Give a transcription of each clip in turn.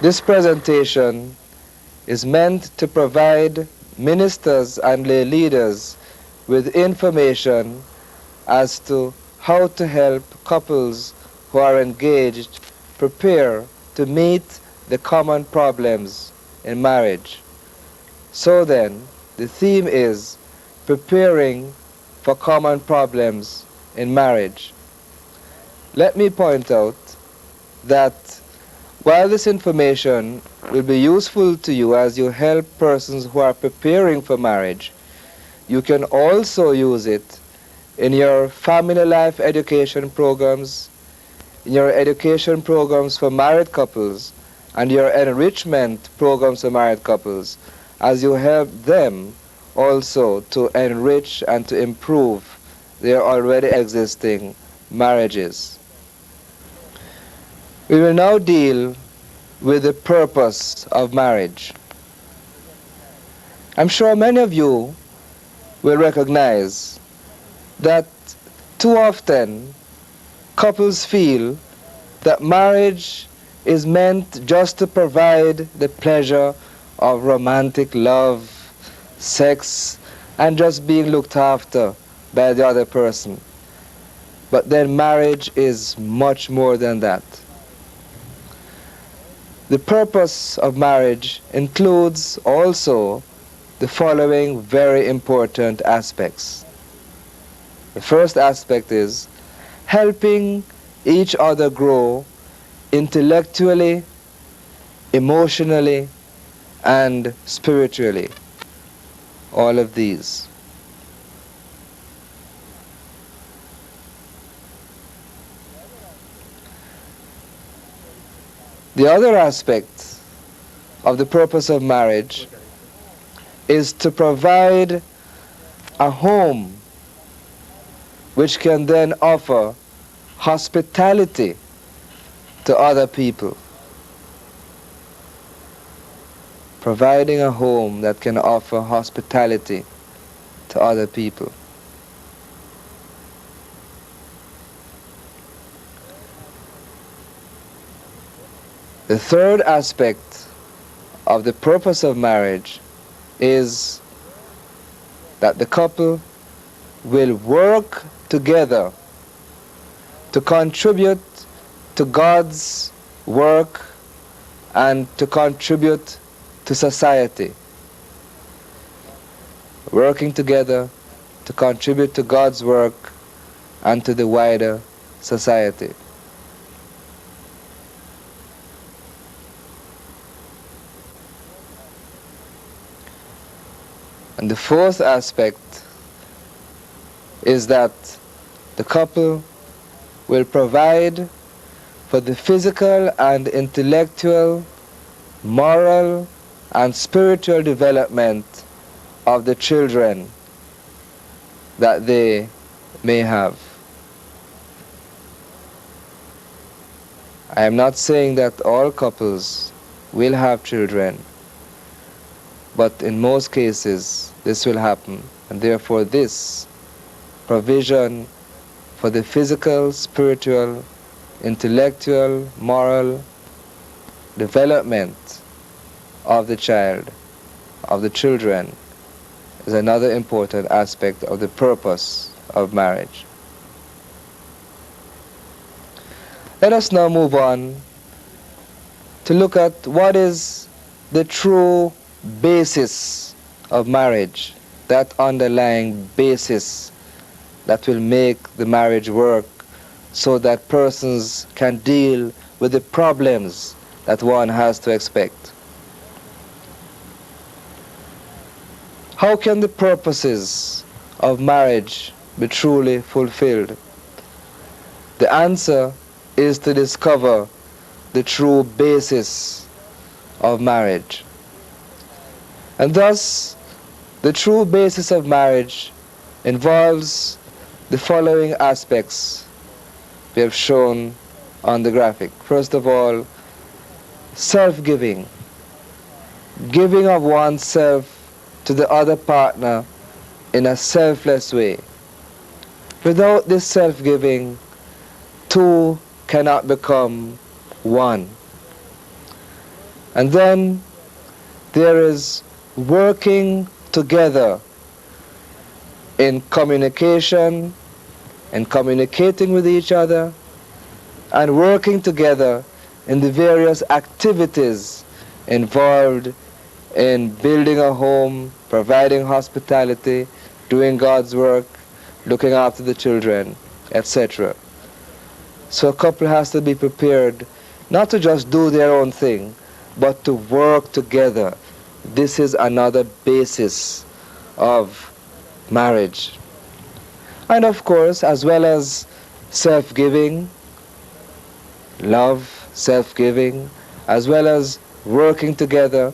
This presentation is meant to provide ministers and lay leaders with information as to how to help couples who are engaged prepare to meet the common problems in marriage. So then, the theme is preparing for common problems in marriage. Let me point out that while this information will be useful to you as you help persons who are preparing for marriage, you can also use it in your family life education programs, in your education programs for married couples, and your enrichment programs for married couples, as you help them also to enrich and to improve their already existing marriages. We will now deal with the purpose of marriage. I'm sure many of you will recognize that too often couples feel that marriage is meant just to provide the pleasure of romantic love, sex, and just being looked after by the other person. But then marriage is much more than that. The purpose of marriage includes also the following very important aspects. The first aspect is helping each other grow intellectually, emotionally, and spiritually. All of these. The other aspect of the purpose of marriage is to provide a home which can then offer hospitality to other people. Providing a home that can offer hospitality to other people. The third aspect of the purpose of marriage is that the couple will work together to contribute to God's work and to contribute to society. Working together to contribute to God's work and to the wider society. And the fourth aspect is that the couple will provide for the physical and intellectual, moral and spiritual development of the children that they may have. I am not saying that all couples will have children, but in most cases this will happen, and therefore this provision for the physical, spiritual, intellectual, moral development of the child, of the children, is another important aspect of the purpose of marriage. Let us now move on to look at what is the true basis of marriage, that underlying basis that will make the marriage work so that persons can deal with the problems that one has to expect. How can the purposes of marriage be truly fulfilled? The answer is to discover the true basis of marriage. And thus, the true basis of marriage involves the following aspects we have shown on the graphic. First of all, self-giving. Giving of oneself to the other partner in a selfless way. Without this self-giving, two cannot become one. And then there is working together in communication and communicating with each other, and working together in the various activities involved in building a home, providing hospitality, doing God's work, looking after the children, etc. So a couple has to be prepared not to just do their own thing, but to work together. This is another basis of marriage. And of course, as well as self-giving, love, self-giving, as well as working together,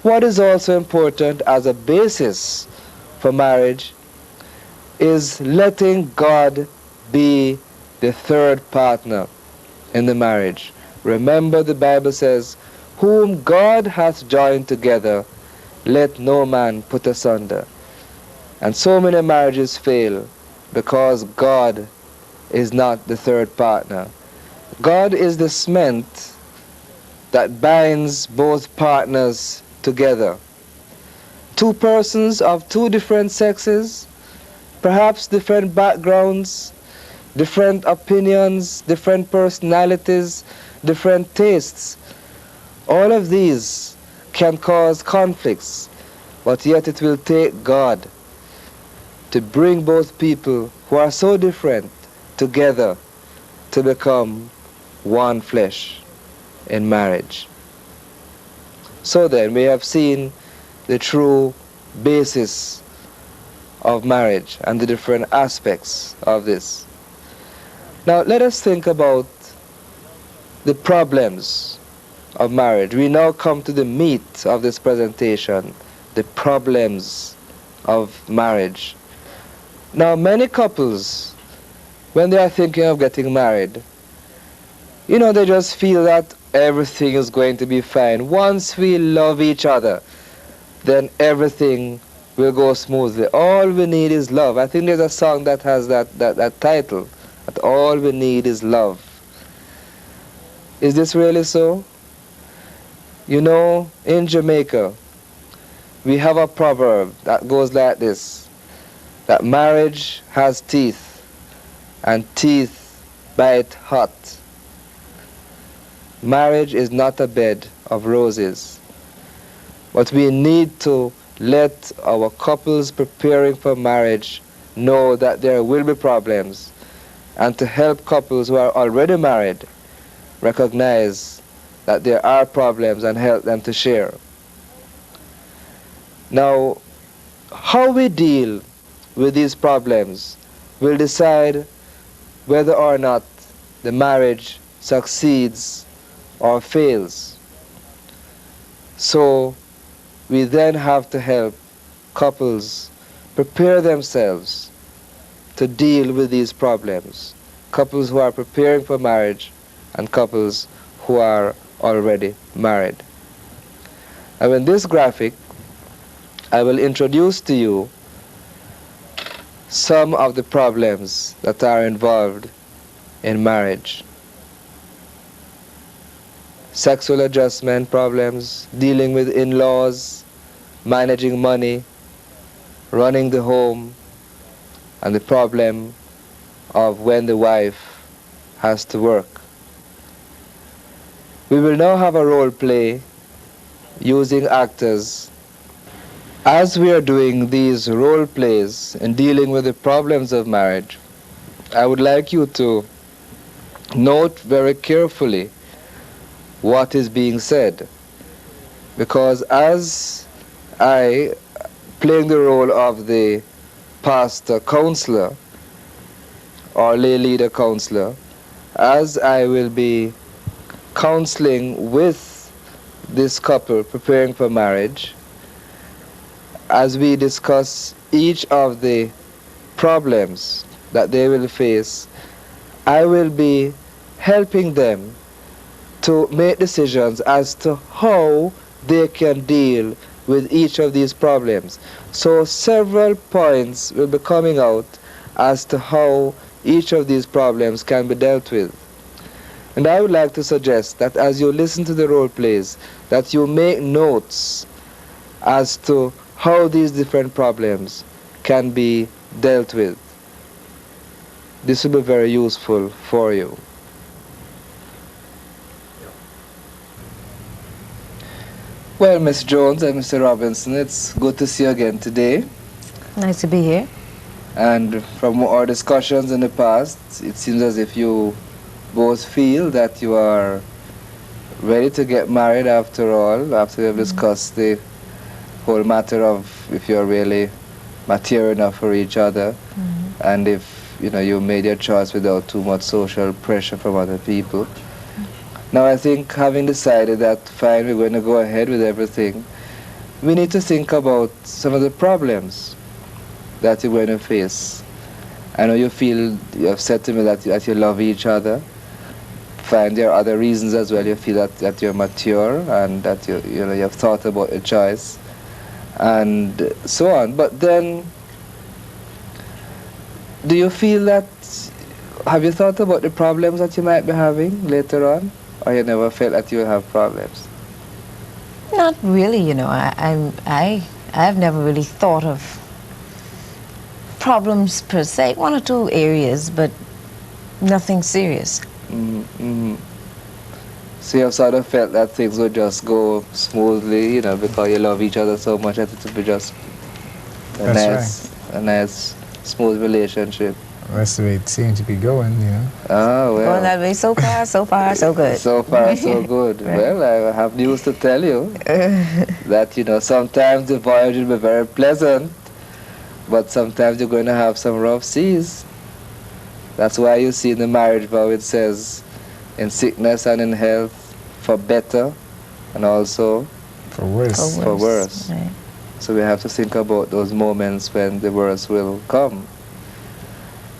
what is also important as a basis for marriage is letting God be the third partner in the marriage. Remember, the Bible says, "Whom God hath joined together, let no man put asunder." And so many marriages fail because God is not the third partner. God is the cement that binds both partners together. Two persons of two different sexes, perhaps different backgrounds, different opinions, different personalities, different tastes. All of these can cause conflicts, but yet it will take God to bring both people who are so different together to become one flesh in marriage. So then we have seen the true basis of marriage and the different aspects of this. Now let us think about the problems of marriage. We now come to the meat of this presentation, the problems of marriage. Now many couples, when they are thinking of getting married, they just feel that everything is going to be fine. Once we love each other, then everything will go smoothly. All we need is love. I think there's a song that has that title, that all we need is love. Is this really so? In Jamaica, we have a proverb that goes like this, that marriage has teeth, and teeth bite hot. Marriage is not a bed of roses, but we need to let our couples preparing for marriage know that there will be problems, and to help couples who are already married recognize that there are problems and help them to share. Now, how we deal with these problems will decide whether or not the marriage succeeds or fails. So we then have to help couples prepare themselves to deal with these problems. Couples who are preparing for marriage and couples who are already married. Now in this graphic, I will introduce to you some of the problems that are involved in marriage. Sexual adjustment problems, dealing with in-laws, managing money, running the home, and the problem of when the wife has to work. We will now have a role play using actors. As we are doing these role plays and dealing with the problems of marriage, I would like you to note very carefully what is being said, because as I, playing the role of the pastor counselor or lay leader counselor, as I will be counseling with this couple preparing for marriage, as we discuss each of the problems that they will face, I will be helping them to make decisions as to how they can deal with each of these problems. So several points will be coming out as to how each of these problems can be dealt with. And I would like to suggest that as you listen to the role plays, that you make notes as to how these different problems can be dealt with. This will be very useful for you. Well, Ms. Jones and Mr. Robinson, it's good to see you again today. Nice to be here. And from our discussions in the past, it seems as if you both feel that you are ready to get married after all, after you've discussed the whole matter of if you're really mature enough for each other, and if you made your choice without too much social pressure from other people. Now I think having decided that fine, we're going to go ahead with everything, we need to think about some of the problems that you're going to face. I know you have said to me that you love each other. Fine, there are other reasons as well. You feel that you're mature and that you've thought about your choice and so on. But then, do you feel that, have you thought about the problems that you might be having later on? Or you never felt that you will have problems? Not really, I've never really thought of problems per se. One or two areas, but nothing serious. So you have sort of felt that things would just go smoothly, because you love each other so much that it would be just a nice, smooth relationship. That's the way it seems to be going, Ah, well. Going that way so far, so good. So far, so good. Right. Well, I have news to tell you that, sometimes the voyage will be very pleasant, but sometimes you're going to have some rough seas. That's why you see in the marriage vow it says, in sickness and in health, for better, and also for worse. For worse. Right. So we have to think about those moments when the worst will come.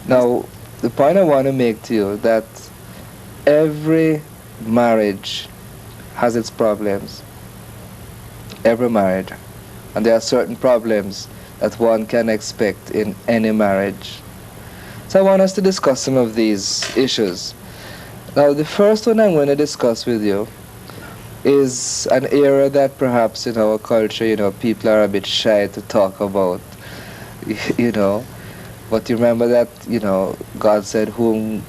Now, the point I want to make to you that every marriage has its problems. Every marriage. And there are certain problems that one can expect in any marriage. So I want us to discuss some of these issues. Now, the first one I'm going to discuss with you is an area that perhaps in our culture, people are a bit shy to talk about, But you remember that, God said, whom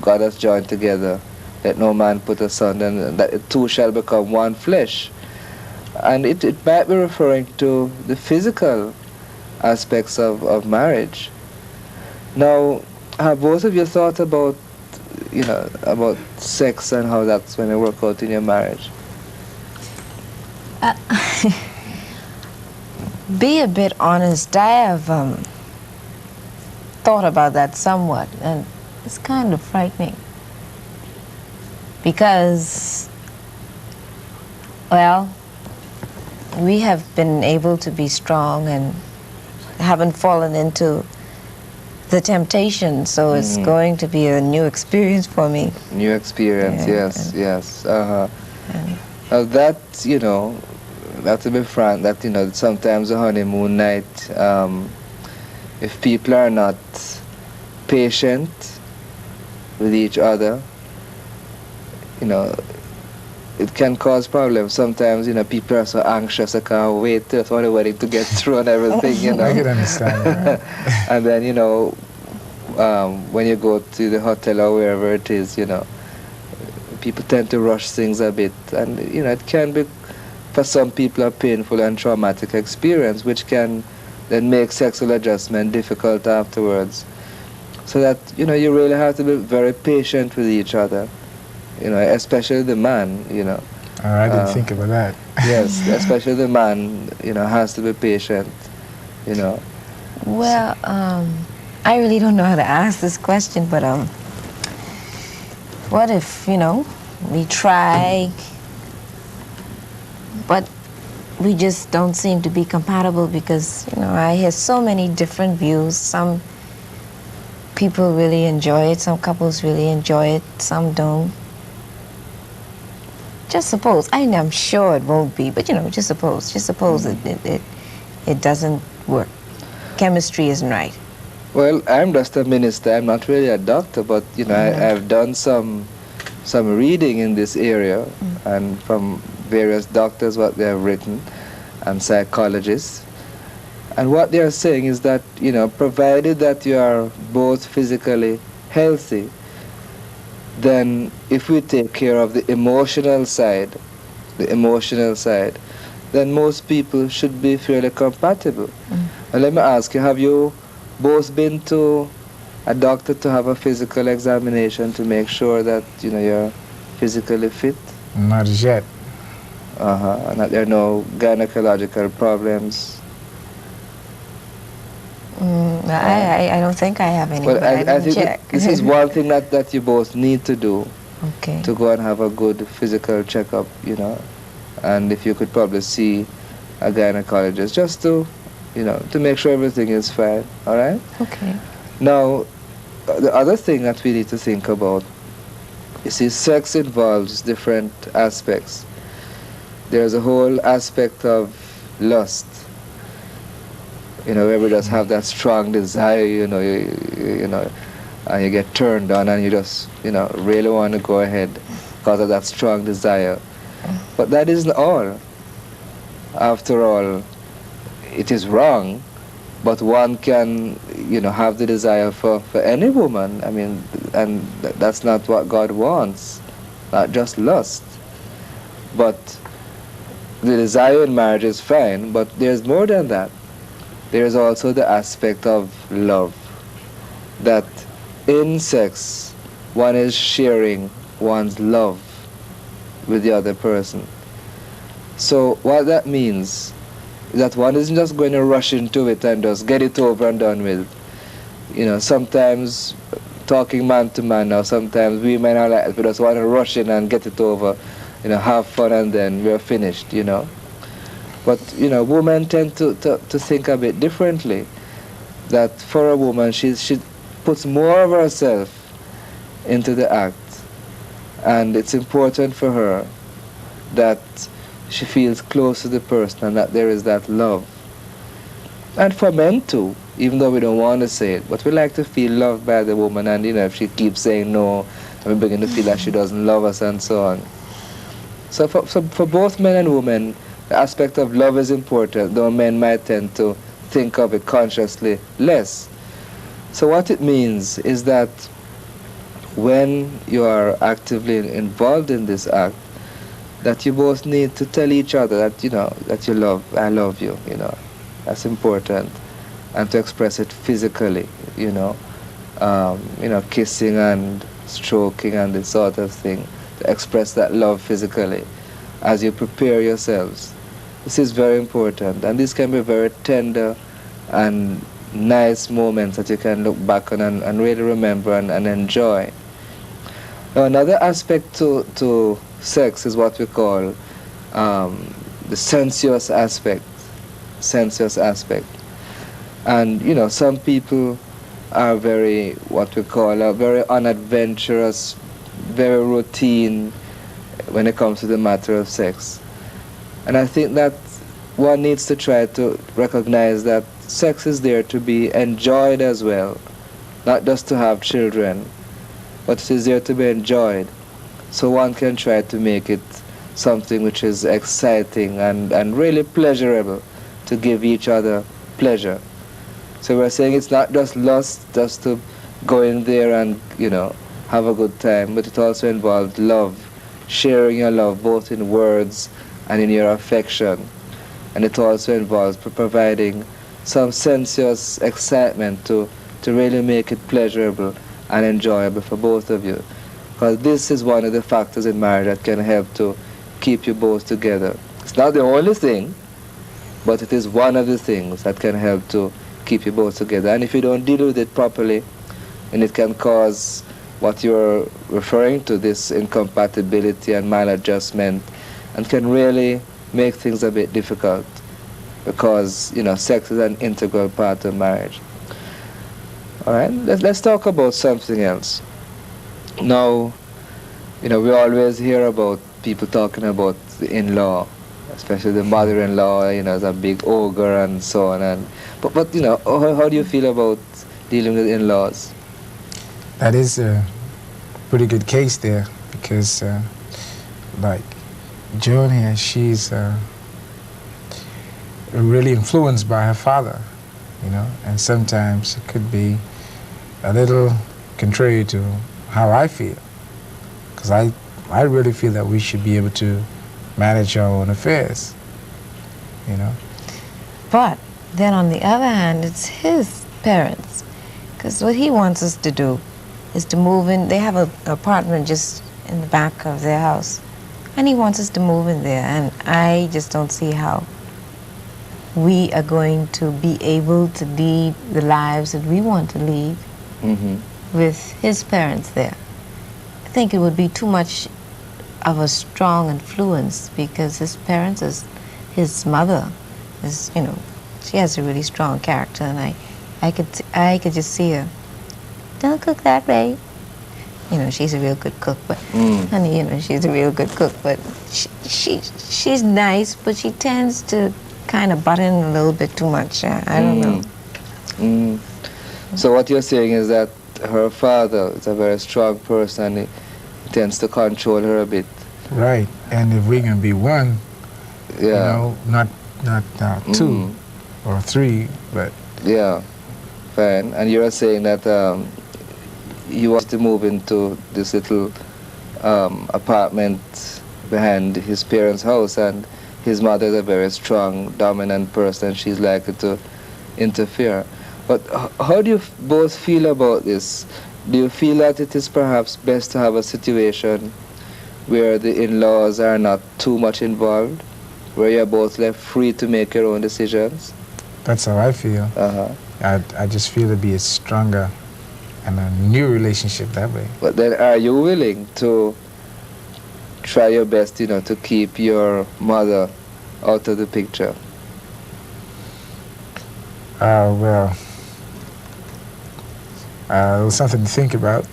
God has joined together, let no man put asunder, and that the two shall become one flesh. And it might be referring to the physical aspects of marriage. Now, have both of you thought about, about sex and how that's going to work out in your marriage? Be a bit honest, I have thought about that somewhat, and it's kind of frightening because, well, we have been able to be strong and haven't fallen into the temptation, so it's going to be a new experience for me. New experience, yes. Now that, that to be frank, that, sometimes a honeymoon night, if people are not patient with each other, it can cause problems. Sometimes, people are so anxious, I can't wait for the wedding to get through and everything, I can understand that. And then, when you go to the hotel or wherever it is, people tend to rush things a bit. And, it can be, for some people, a painful and traumatic experience, which can then make sexual adjustment difficult afterwards. So that, you really have to be very patient with each other, especially the man, I didn't think about that. Yes, especially the man, has to be patient, Well, I really don't know how to ask this question, but what if, we try, but we just don't seem to be compatible because, I hear so many different views. Some people really enjoy it, some couples really enjoy it, some don't. Just suppose, I'm sure it won't be, but just suppose it doesn't work. Chemistry isn't right. Well, I'm just a minister. I'm not really a doctor, but I've done some some reading in this area and from various doctors what they have written and psychologists. And what they are saying is that, provided that you are both physically healthy, then if we take care of the emotional side, then most people should be fairly compatible. And let me ask you, have you both been to a doctor to have a physical examination to make sure that, you're physically fit? Not as yet. And that there are no gynecological problems? I don't think I have any, but I think didn't check. this is one thing that you both need to do, Okay. to go and have a good physical checkup, and if you could probably see a gynecologist just to, to make sure everything is fine, all right? Okay. Now, the other thing that we need to think about, you see, sex involves different aspects. There's a whole aspect of lust, where we just have that strong desire, and you get turned on and you just, really want to go ahead because of that strong desire. But that isn't all. After all, it is wrong, but one can, have the desire for any woman. I mean, and that's not what God wants, not just lust. But the desire in marriage is fine, but there's more than that. There's also the aspect of love, that in sex, one is sharing one's love with the other person. So what that means is that one isn't just going to rush into it and just get it over and done with. Sometimes talking man to man now, sometimes we men are like, we just want to rush in and get it over, have fun and then we're finished, But, women tend to think a bit differently. That for a woman, she puts more of herself into the act. And it's important for her that she feels close to the person and that there is that love. And for men too, even though we don't want to say it, but we like to feel loved by the woman, and if she keeps saying no, and we begin to feel that she doesn't love us and so on. So for both men and women, the aspect of love is important, though men might tend to think of it consciously less. So what it means is that when you are actively involved in this act, that you both need to tell each other that, that I love you, That's important. And to express it physically, kissing and stroking and this sort of thing. To express that love physically as you prepare yourselves. This is very important, and this can be very tender and nice moments that you can look back on and really remember and enjoy. Now, another aspect to sex is what we call the sensuous aspect. And, some people are very, what we call, very unadventurous, very routine when it comes to the matter of sex. And I think that one needs to try to recognize that sex is there to be enjoyed as well, not just to have children, but it is there to be enjoyed. So one can try to make it something which is exciting and really pleasurable, to give each other pleasure. So we're saying it's not just lust, just to go in there and, have a good time, but it also involves love, sharing your love both in words and in your affection. And it also involves providing some sensuous excitement to really make it pleasurable and enjoyable for both of you. Because this is one of the factors in marriage that can help to keep you both together. It's not the only thing, but it is one of the things that can help to keep you both together. And if you don't deal with it properly, and it can cause what you're referring to, this incompatibility and maladjustment, and can really make things a bit difficult, because sex is an integral part of marriage. All right, let's talk about something else. Now, we always hear about people talking about the in-law, especially the mother-in-law, as a big ogre and so on. But how do you feel about dealing with in-laws? That is a pretty good case there, because, like, Joan here, she's really influenced by her father, you know, and sometimes it could be a little contrary to how I feel, because I really feel that we should be able to manage our own affairs, you know. But then on the other hand, it's his parents, because what he wants us to do is to move in. They have an apartment just in the back of their house, and he wants us to move in there, and I just don't see how we are going to be able to lead the lives that we want to lead with his parents there. I think it would be too much of a strong influence, because his parents his mother is, you know, she has a really strong character, and I could just see her. Don't cook that way. You know, she's a real good cook, but honey, you know, she's a real good cook, but she's nice, but she tends to kind of butt in a little bit too much. I don't know. So what you're saying is that her father is a very strong person, and he tends to control her a bit. Right, and if we can be one, you know, not two or three, but yeah, fine. And you're saying that he wants to move into this little apartment behind his parents' house, and his mother is a very strong, dominant person. She's likely to interfere. But how do you both feel about this? Do you feel that it is perhaps best to have a situation where the in-laws are not too much involved, where you're both left free to make your own decisions? That's how I feel. I just feel it'd be a stronger and a new relationship that way. But then are you willing to try your best, you know, to keep your mother out of the picture? Well, it was something to think about,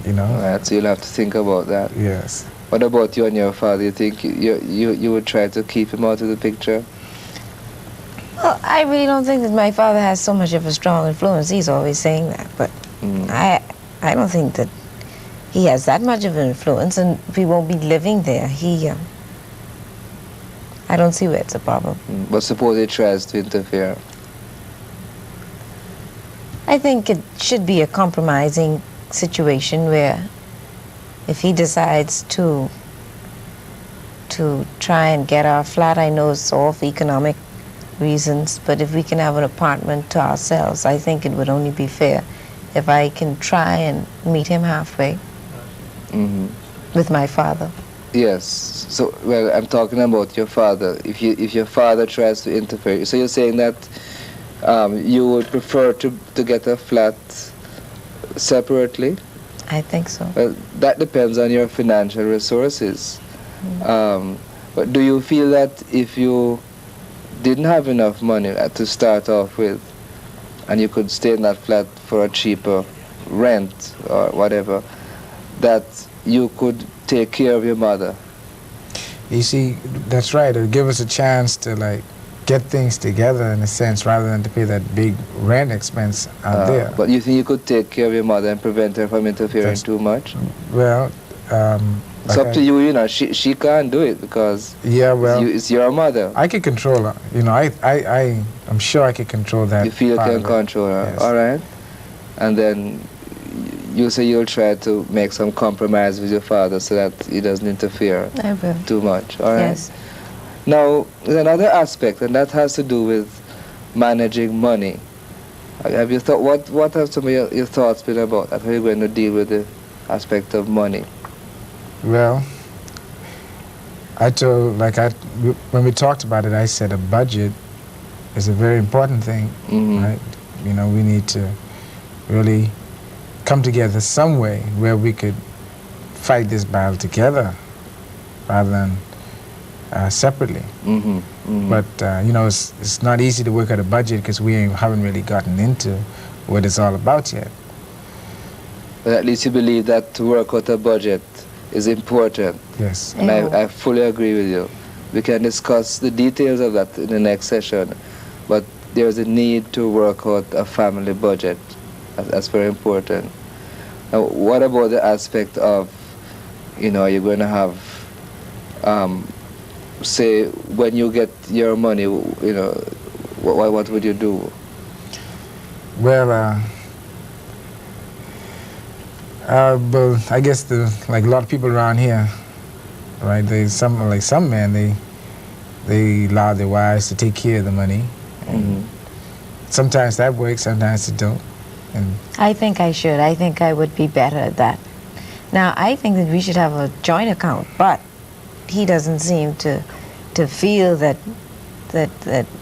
you know. Right, so you'll have to think about that. Yes. What about you and your father? You think you would try to keep him out of the picture? Well, I really don't think that my father has so much of a strong influence. He's always saying that, but I don't think that he has that much of an influence, and we won't be living there. I don't see where it's a problem. But suppose he tries to interfere? I think it should be a compromising situation where if he decides to try and get our flat, I know it's all for economic reasons, but if we can have an apartment to ourselves, I think it would only be fair if I can try and meet him halfway with my father. Yes. So, well, I'm talking about your father. If your father tries to interfere, so you're saying that you would prefer to get a flat separately? I think so. Well, that depends on your financial resources. But do you feel that if you didn't have enough money to start off with, and you could stay in that flat for a cheaper rent or whatever, that you could take care of your mother? You see, that's right. It'll give us a chance to, like, get things together in a sense, rather than to pay that big rent expense out there. But you think you could take care of your mother and prevent her from interfering too much? Well, it's up to you, you know. She can't do it because it's your mother. I can control her. You know, I'm sure I can control that. You feel you can control her, yes. All right. And then you say you'll try to make some compromise with your father so that he doesn't interfere too much, all right? Yes. Now, there's another aspect, and that has to do with managing money. Have you thought, what have some of your thoughts been about that? How are you going to deal with the aspect of money? Well, when we talked about it, I said a budget is a very important thing, right? You know, we need to really come together some way where we could fight this battle together rather than separately. But, you know, it's not easy to work out a budget because we haven't really gotten into what it's all about yet. But at least you believe that to work out a budget is important. Yes. And I fully agree with you. We can discuss the details of that in the next session, but there's a need to work out a family budget. That's very important. Now, what about the aspect of You know, you're going to have, say, when you get your money, you know, what would you do? Well, but I guess like a lot of people around here, right? Some men, they allow their wives to take care of the money. And sometimes that works, sometimes it don't. And I think I should. I think I would be better at that. Now, I think that we should have a joint account, but he doesn't seem to feel that,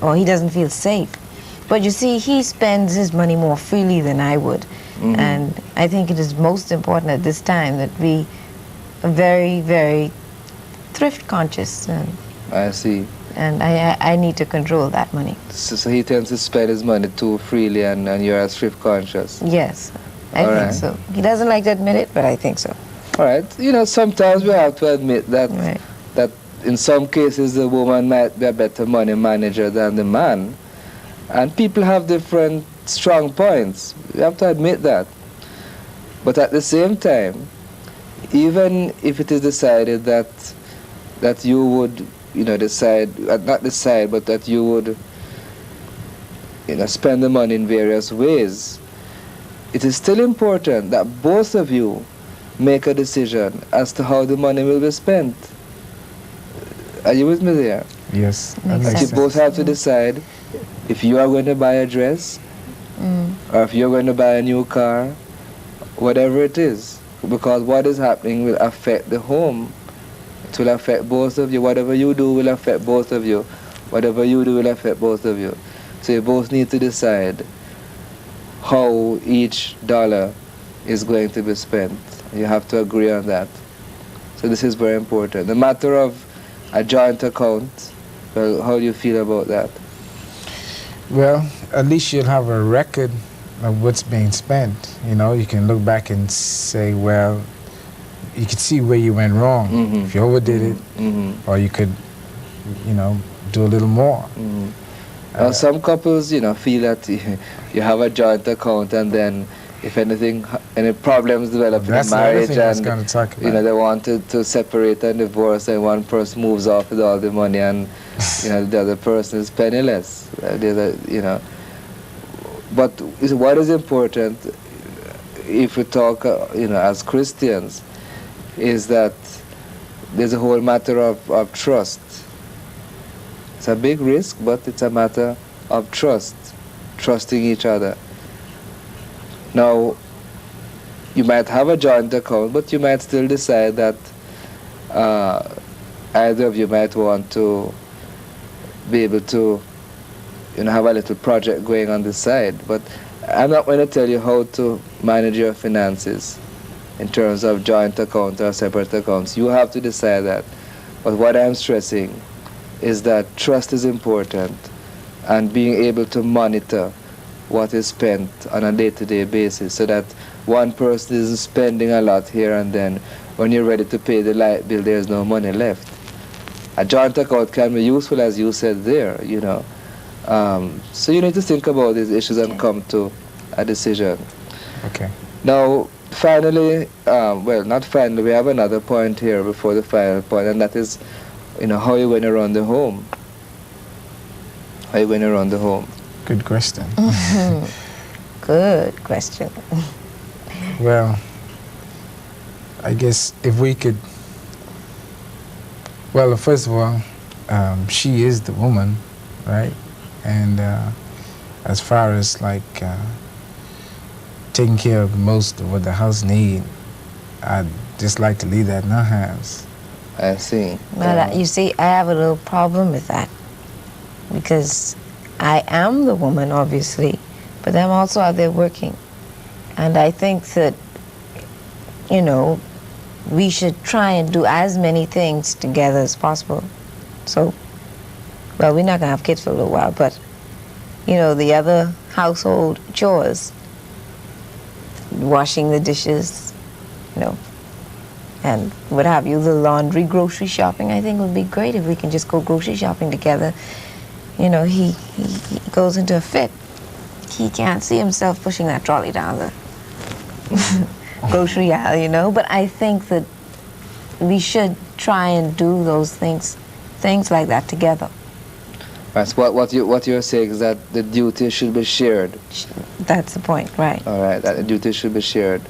or he doesn't feel safe. But you see, he spends his money more freely than I would. And I think it is most important at this time that we are very, very thrift conscious. I see. And I need to control that money. So he tends to spend his money too freely, and you're as thrift conscious. Yes, I All think right. so. He doesn't like to admit it, but I think so. All right. You know, sometimes we have to admit that Right. that in some cases the woman might be a better money manager than the man, and people have different strong points. We have to admit that. But at the same time, even if it is decided that you would, you know, not decide, but that you would, you know, spend the money in various ways, it is still important that both of you make a decision as to how the money will be spent. Are you with me there? yes, that Makes makes Like you sense. both have to decide if you are going to buy a dress, or if you're going to buy a new car, whatever it is, because what is happening will affect the home. It will affect both of you. Whatever you do will affect both of you. Whatever you do will affect both of you. So you both need to decide how each dollar is going to be spent. You have to agree on that. So this is very important. The matter of a joint account, well, how do you feel about that? Well, at least you'll have a record of what's being spent. You know, you can look back and say, well, you could see where you went wrong. If you overdid it, or you could, you know, do a little more. Now, some couples, you know, feel that you have a joint account, and then if anything, any problems develop in That's the the other marriage, thing I was and going to talk about. you know, they wanted to separate and divorce, and one person moves off with all the money, and you know, the other person is penniless. You know, but what is important, if we talk, you know, as Christians, is that there's a whole matter of trust. It's a big risk, but it's a matter of trusting each other. Now, you might have a joint account, but you might still decide that either of you might want to be able to, you know, have a little project going on the side. But I'm not going to tell you how to manage your finances in terms of joint account or separate accounts. You have to decide that. But what I'm stressing is that trust is important, and being able to monitor what is spent on a day-to-day basis, so that one person isn't spending a lot here, and then when you're ready to pay the light bill, there's no money left. A joint account can be useful, as you said there, you know. So you need to think about these issues and come to a decision. Okay. Now, finally, well, not finally, we have another point here before the final point, and that is, you know, how you're going to run the home. How you're going to run the home. Good question. Good question. Well, I guess if we could, well, first of all, she is the woman, right? And as far as like taking care of most of what the house need, I'd just like to leave that in her hands. I see. But you see, I have a little problem with that, because I am the woman, obviously, but I'm also out there working. And I think that, you know, we should try and do as many things together as possible. So, well, we're not going to have kids for a little while, but, you know, the other household chores, washing the dishes, you know, and what have you, the laundry, grocery shopping, I think would be great if we can just go grocery shopping together. You know, he goes into a fit. He can't see himself pushing that trolley down the grocery aisle, you know. But I think that we should try and do those things like that together. Right, so what you're saying is that the duty should be shared. That's the point, right? All right, that the duty should be shared.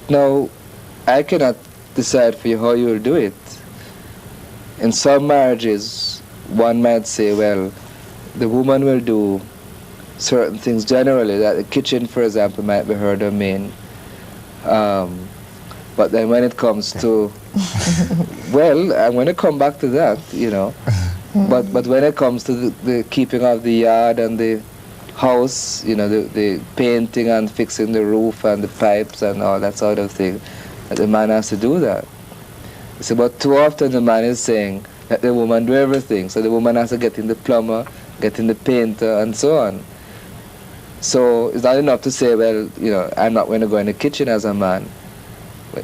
Now, I cannot decide for you how you will do it. In some marriages, one might say, well, the woman will do certain things generally, that the kitchen, for example, might be her domain. But then when it comes to, well, I'm going to come back to that, you know. But when it comes to the keeping of the yard and the house, you know, the painting and fixing the roof and the pipes and all that sort of thing, that the man has to do that. So, but too often the man is saying that the woman do everything. So the woman has to get in the plumber, get in the painter, and so on. So it's not enough to say, well, you know, I'm not going to go in the kitchen as a man.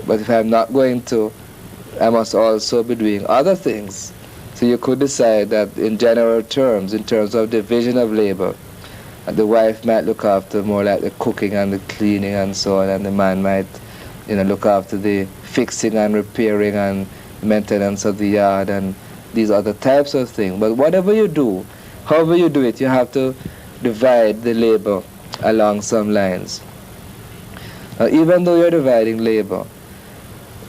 But if I'm not going to, I must also be doing other things. So you could decide that in general terms, in terms of division of labor, the wife might look after more like the cooking and the cleaning and so on, and the man might, you know, look after the fixing and repairing and maintenance of the yard and these other types of things. But whatever you do, however you do it, you have to divide the labor along some lines. Now, even though you're dividing labor,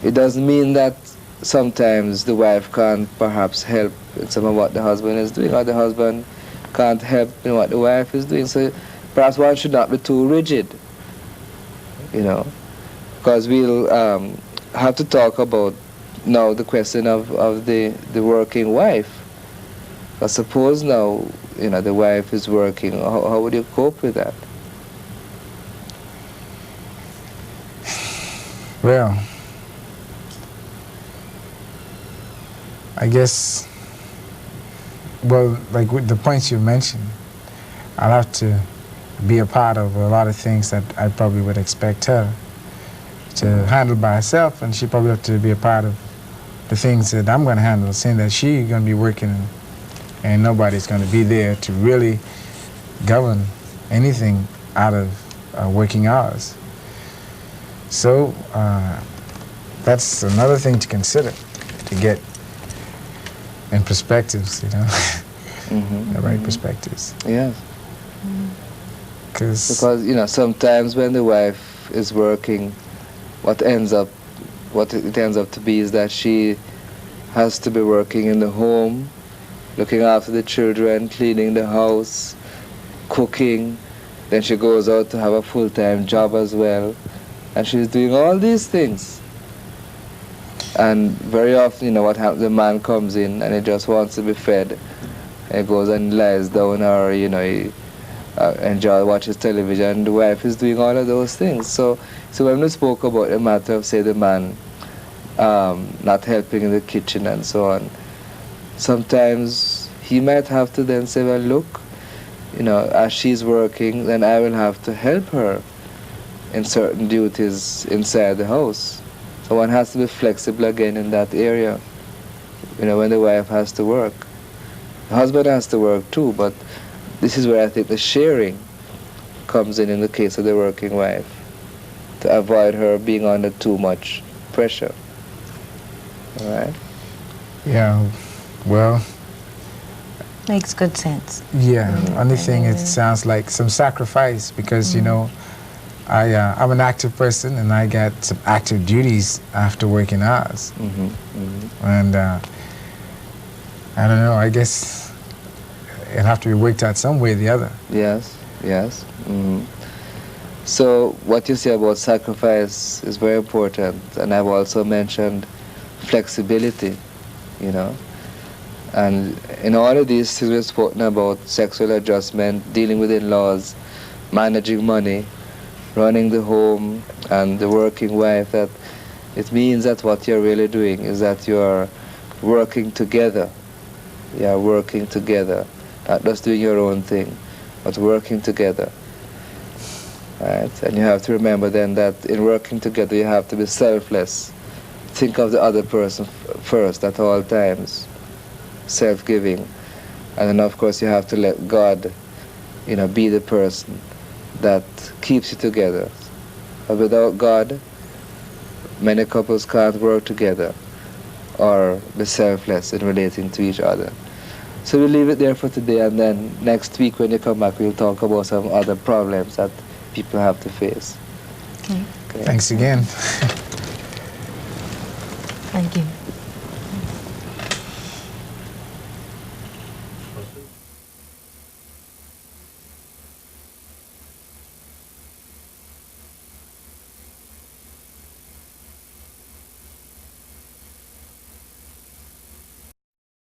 it doesn't mean that sometimes the wife can't perhaps help in some of what the husband is doing, or the husband can't help in what the wife is doing. So perhaps one should not be too rigid, you know, because we'll have to talk about now the question of the working wife. I suppose now, you know, the wife is working. How would you cope with that? Well, I guess, well, like with the points you mentioned, I'll have to be a part of a lot of things that I probably would expect her to handle by herself, and she probably have to be a part of the things that I'm going to handle, seeing that she's going to be working and nobody's going to be there to really govern anything out of working hours. So that's another thing to consider, to get in perspectives, you know, the right perspectives. Yes. Because, you know, sometimes when the wife is working, what it ends up to be is that she has to be working in the home, looking after the children, cleaning the house, cooking. Then she goes out to have a full-time job as well. And she's doing all these things. And very often, you know, what happens, the man comes in and he just wants to be fed. He goes and lies down, or, you know, he watches television. The wife is doing all of those things. So when we spoke about the matter of, say, the man not helping in the kitchen and so on, sometimes he might have to then say, well, look, you know, as she's working, then I will have to help her in certain duties inside the house. So one has to be flexible again in that area, you know, when the wife has to work. The husband has to work too, but this is where I think the sharing comes in the case of the working wife, to avoid her being under too much pressure. All right? yeah, well, Makes good sense. yeah, only thing, it sounds like some sacrifice, because, you know, I'm an active person, and I got some active duties after working hours. And I don't know, I guess it'll have to be worked out some way or the other. Yes. So what you say about sacrifice is very important, and I've also mentioned flexibility, you know. And in all of these things we've spoken about: sexual adjustment, dealing with in-laws, managing money, running the home, and the working wife, that it means that what you're really doing is that you're working together. You're working together, not just doing your own thing, but working together. Right? And you have to remember then that in working together you have to be selfless. Think of the other person first at all times. Self-giving. And then of course you have to let God, you know, be the person that keeps you together. But without God, many couples can't work together. or the selfless in relating to each other. So we'll leave it there for today, and then next week when you come back, we'll talk about some other problems that people have to face. Okay. Okay. Thanks again. Thank you.